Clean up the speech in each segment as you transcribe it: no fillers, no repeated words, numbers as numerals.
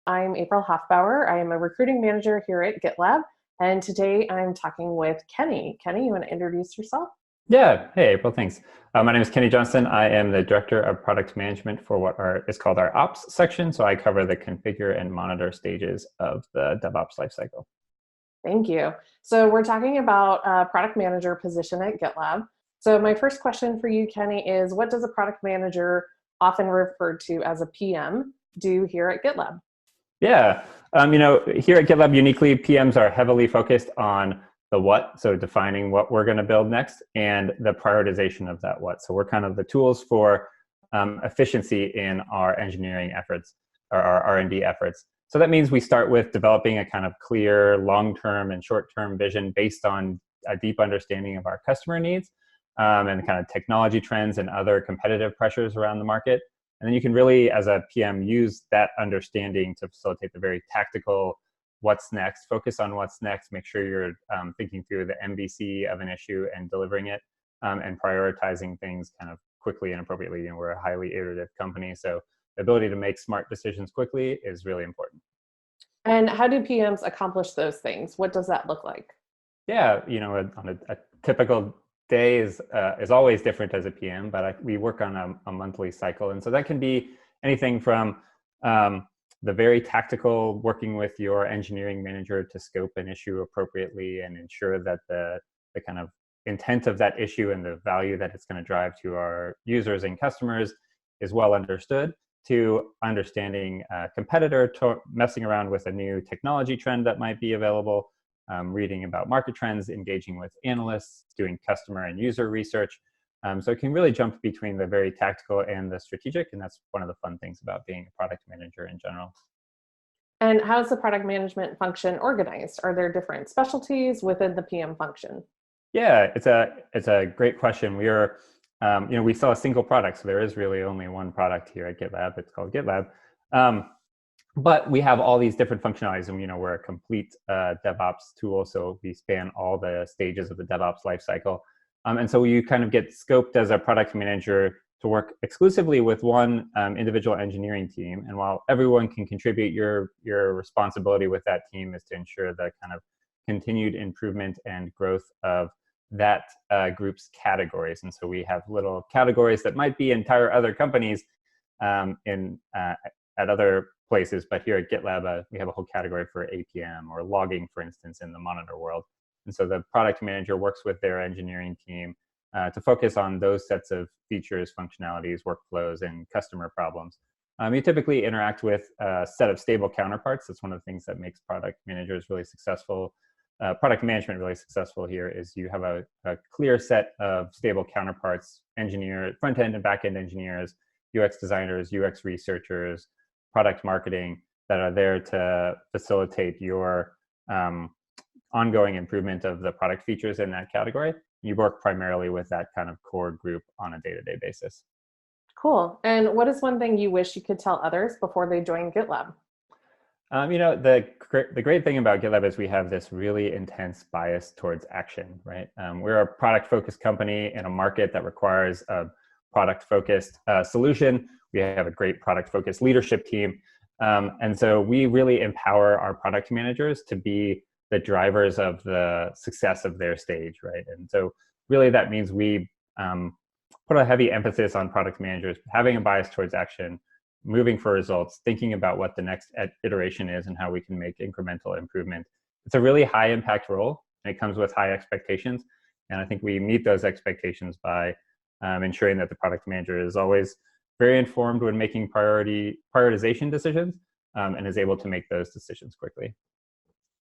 I'm April Hoffbauer. I am a recruiting manager here at GitLab. And today I'm talking with Kenny. Kenny, you want to introduce yourself? Yeah. Hey, April. Thanks. My name is Kenny Johnson. I am the director of product management for what is called our ops section. So I cover the configure and monitor stages of the DevOps lifecycle. Thank you. So we're talking about a product manager position at GitLab. So my first question for you, Kenny, is what does a product manager, often referred to as a PM, do here at GitLab? Yeah. Here at GitLab uniquely, PMs are heavily focused on the what, so defining what we're going to build next, and the prioritization of that what. So we're kind of the tools for efficiency in our engineering efforts, or our R&D efforts. So that means we start with developing a kind of clear long-term and short-term vision based on a deep understanding of our customer needs and kind of technology trends and other competitive pressures around the market. And then you can really, as a PM, use that understanding to facilitate the very tactical what's next, focus on what's next, make sure you're thinking through the MVC of an issue and delivering it and prioritizing things kind of quickly and appropriately. You know, we're a highly iterative company, so the ability to make smart decisions quickly is really important. And how do PMs accomplish those things? What does that look like? Yeah, on a typical day is always different as a PM, but we work on a monthly cycle. And so that can be anything from the very tactical, working with your engineering manager to scope an issue appropriately and ensure that the kind of intent of that issue and the value that it's going to drive to our users and customers is well understood, to understanding a competitor, messing around with a new technology trend that might be available, reading about market trends, engaging with analysts, doing customer and user research. So it can really jump between the very tactical and the strategic, and that's one of the fun things about being a product manager in general. And how is the product management function organized? Are there different specialties within the PM function? Yeah, it's a great question. We sell a single product, so there is really only one product here at GitLab. It's called GitLab. But we have all these different functionalities, and we're a complete DevOps tool, so we span all the stages of the DevOps lifecycle. And so you kind of get scoped as a product manager to work exclusively with one individual engineering team. And while everyone can contribute, your responsibility with that team is to ensure the kind of continued improvement and growth of that group's categories. And so we have little categories that might be entire other companies at other places, but here at GitLab, we have a whole category for APM or logging, for instance, in the monitor world. And so the product manager works with their engineering team to focus on those sets of features, functionalities, workflows, and customer problems. You typically interact with a set of stable counterparts. That's one of the things that makes product managers really successful. Product management really successful here is you have a clear set of stable counterparts, front-end and back-end engineers, UX designers, UX researchers, product marketing that are there to facilitate your ongoing improvement of the product features in that category. You work primarily with that kind of core group on a day-to-day basis. Cool. And what is one thing you wish you could tell others before they join GitLab? The great thing about GitLab is we have this really intense bias towards action, right? We're a product-focused company in a market that requires a product-focused solution. We have a great product-focused leadership team. And so we really empower our product managers to be the drivers of the success of their stage, right? And so really that means we put a heavy emphasis on product managers having a bias towards action, moving for results, thinking about what the next iteration is and how we can make incremental improvement. It's a really high impact role, and it comes with high expectations. And I think we meet those expectations by ensuring that the product manager is always very informed when making prioritization decisions and is able to make those decisions quickly.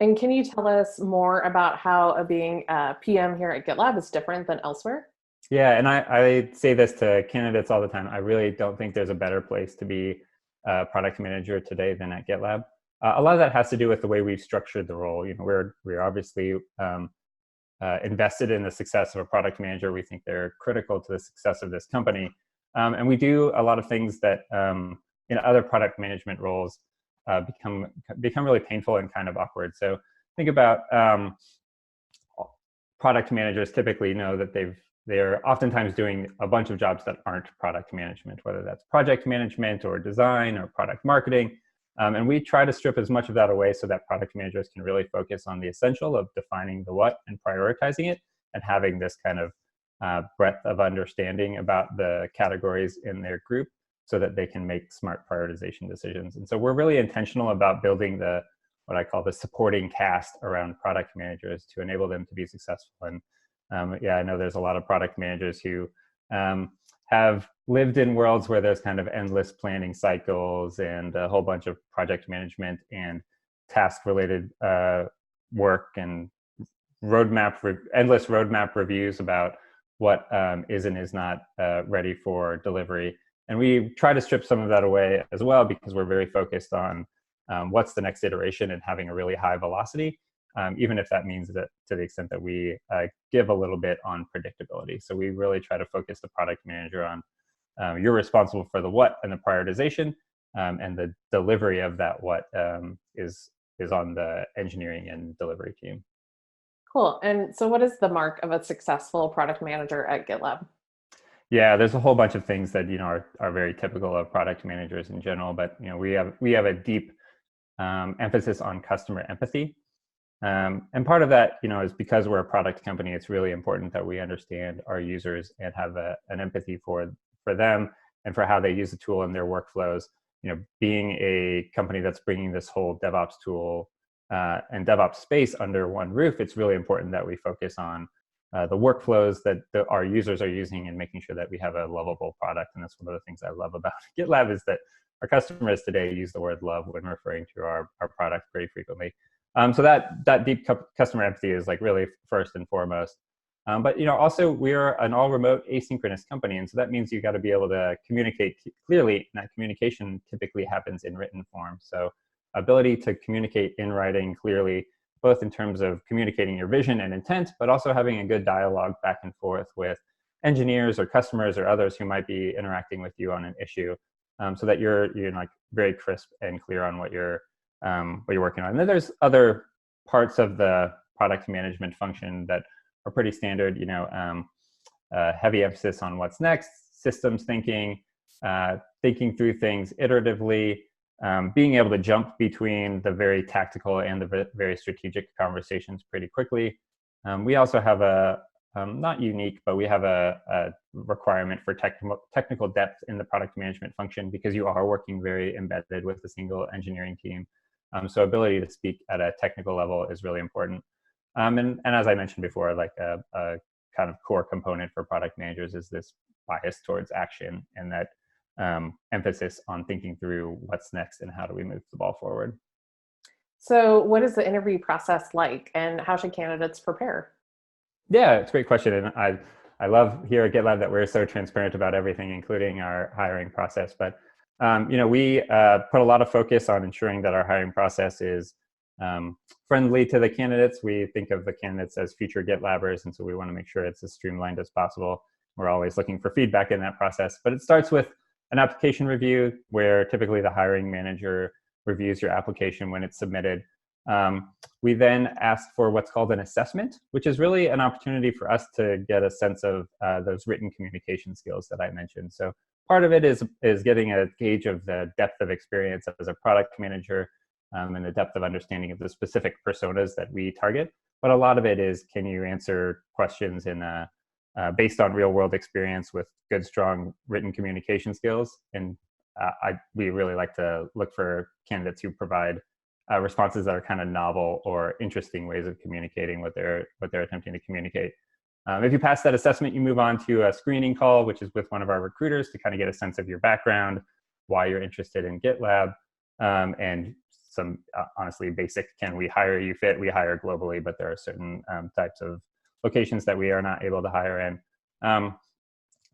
And can you tell us more about how being a PM here at GitLab is different than elsewhere? Yeah, and I say this to candidates all the time. I really don't think there's a better place to be a product manager today than at GitLab. A lot of that has to do with the way we've structured the role. We're obviously invested in the success of a product manager. We think they're critical to the success of this company. And we do a lot of things that in other product management roles become really painful and kind of awkward. So think about product managers typically know that they're oftentimes doing a bunch of jobs that aren't product management, whether that's project management or design or product marketing. And we try to strip as much of that away so that product managers can really focus on the essential of defining the what and prioritizing it, and having this kind of breadth of understanding about the categories in their group so that they can make smart prioritization decisions. And so we're really intentional about building what I call the supporting cast around product managers to enable them to be successful. And yeah, I know there's a lot of product managers who have lived in worlds where there's kind of endless planning cycles and a whole bunch of project management and task-related work and endless roadmap reviews about what is and is not ready for delivery. And we try to strip some of that away as well, because we're very focused on what's the next iteration and having a really high velocity, even if that means that to the extent that we give a little bit on predictability. So we really try to focus the product manager on you're responsible for the what and the prioritization, and the delivery of that what is on the engineering and delivery team. Cool. And so what is the mark of a successful product manager at GitLab? Yeah, there's a whole bunch of things that are very typical of product managers in general, but we have a deep emphasis on customer empathy, and part of that is because we're a product company. It's really important that we understand our users and have an empathy for them and for how they use the tool in their workflows. Being a company that's bringing this whole DevOps tool and DevOps space under one roof, it's really important that we focus on the workflows that our users are using and making sure that we have a lovable product. And that's one of the things I love about GitLab, is that our customers today use the word love when referring to our product pretty frequently. So that deep customer empathy is like really first and foremost. But also we're an all remote asynchronous company. And so that means you got to be able to communicate clearly. And that communication typically happens in written form. So ability to communicate in writing clearly, both in terms of communicating your vision and intent, but also having a good dialogue back and forth with engineers or customers or others who might be interacting with you on an issue, so that you're like very crisp and clear on what you're working on. And then there's other parts of the product management function that are pretty standard. Heavy emphasis on what's next, systems thinking, thinking through things iteratively. Being able to jump between the very tactical and the very strategic conversations pretty quickly. We also have not unique, but we have a requirement for technical depth in the product management function, because you are working very embedded with a single engineering team. So ability to speak at a technical level is really important. And as I mentioned before, like a kind of core component for product managers is this bias towards action, and that emphasis on thinking through what's next and how do we move the ball forward. So what is the interview process like, and how should candidates prepare? Yeah, it's a great question. And I love here at GitLab that we're so transparent about everything, including our hiring process. But we put a lot of focus on ensuring that our hiring process is friendly to the candidates. We think of the candidates as future GitLabbers, and so we want to make sure it's as streamlined as possible. We're always looking for feedback in that process. But it starts with an application review, where typically the hiring manager reviews your application when it's submitted. We then ask for what's called an assessment, which is really an opportunity for us to get a sense of those written communication skills that I mentioned. So part of it is getting a gauge of the depth of experience as a product manager, and the depth of understanding of the specific personas that we target. But a lot of it is, can you answer questions based on real world experience with good, strong written communication skills. And we really like to look for candidates who provide responses that are kind of novel or interesting ways of communicating what they're attempting to communicate. If you pass that assessment, you move on to a screening call, which is with one of our recruiters to kind of get a sense of your background, why you're interested in GitLab, and some honestly basic, can we hire you fit? We hire globally, but there are certain types of locations that we are not able to hire in.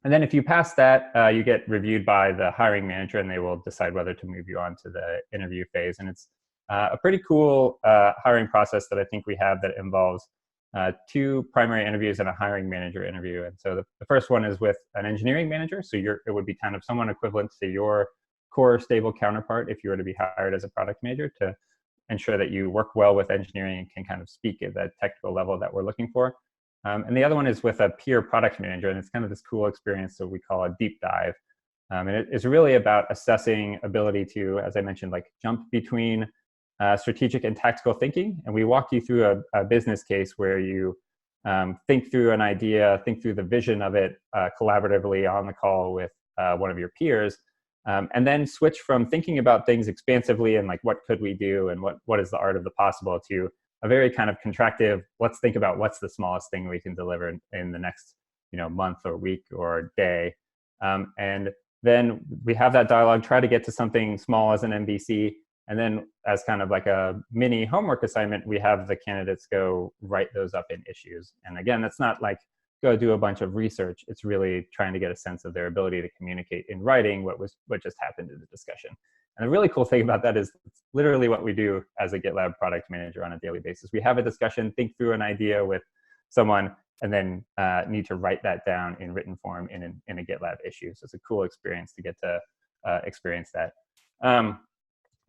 And then if you pass that, you get reviewed by the hiring manager, and they will decide whether to move you on to the interview phase. And it's a pretty cool hiring process that I think we have that involves 2 primary interviews and a hiring manager interview. And so the first one is with an engineering manager. So it would be kind of someone equivalent to your core stable counterpart if you were to be hired as a product manager, to ensure that you work well with engineering and can kind of speak at that technical level that we're looking for. And the other one is with a peer product manager, and it's kind of this cool experience. So we call a deep dive, And it is really about assessing ability to, as I mentioned, like jump between strategic and tactical thinking. And we walked you through a business case where you think through an idea, think through the vision of it collaboratively on the call with one of your peers, and then switch from thinking about things expansively and like what could we do and what is the art of the possible to a very kind of contractive, let's think about what's the smallest thing we can deliver in the next month or week or day. And then we have that dialogue, try to get to something small as an MVC. And then as kind of like a mini homework assignment, we have the candidates go write those up in issues. And again, that's not like go do a bunch of research. It's really trying to get a sense of their ability to communicate in writing what just happened in the discussion. And the really cool thing about that is it's literally what we do as a GitLab product manager on a daily basis. We have a discussion, think through an idea with someone, and then need to write that down in written form in a GitLab issue. So it's a cool experience to get to experience that.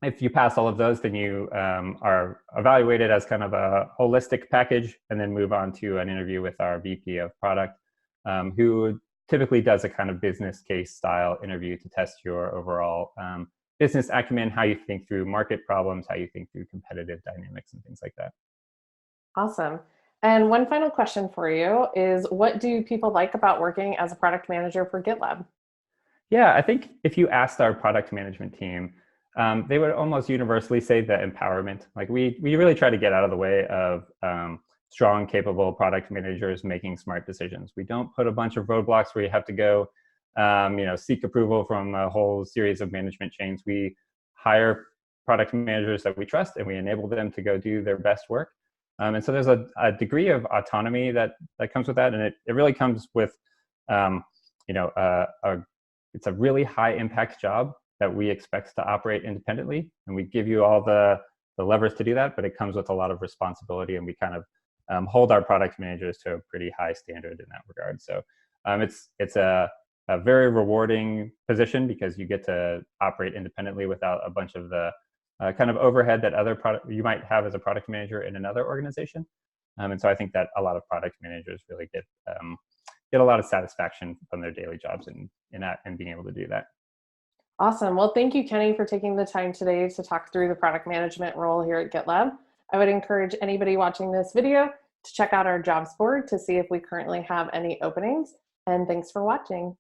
If you pass all of those, then you are evaluated as kind of a holistic package and then move on to an interview with our VP of product, who typically does a kind of business case style interview to test your overall business acumen, how you think through market problems, how you think through competitive dynamics and things like that. Awesome. And one final question for you is, what do people like about working as a product manager for GitLab? Yeah, I think if you asked our product management team, they would almost universally say the empowerment. Like we really try to get out of the way of strong, capable product managers making smart decisions. We don't put a bunch of roadblocks where you have to go, seek approval from a whole series of management chains. We hire product managers that we trust, and we enable them to go do their best work. And so there's a degree of autonomy that comes with that, and it really comes with, it's a really high impact job that we expect to operate independently, and we give you all the levers to do that, but it comes with a lot of responsibility, and we kind of hold our product managers to a pretty high standard in that regard. So it's a very rewarding position because you get to operate independently without a bunch of the kind of overhead that you might have as a product manager in another organization. And so I think that a lot of product managers really get a lot of satisfaction from their daily jobs and being able to do that. Awesome. Well, thank you, Kenny, for taking the time today to talk through the product management role here at GitLab. I would encourage anybody watching this video to check out our jobs board to see if we currently have any openings. And thanks for watching.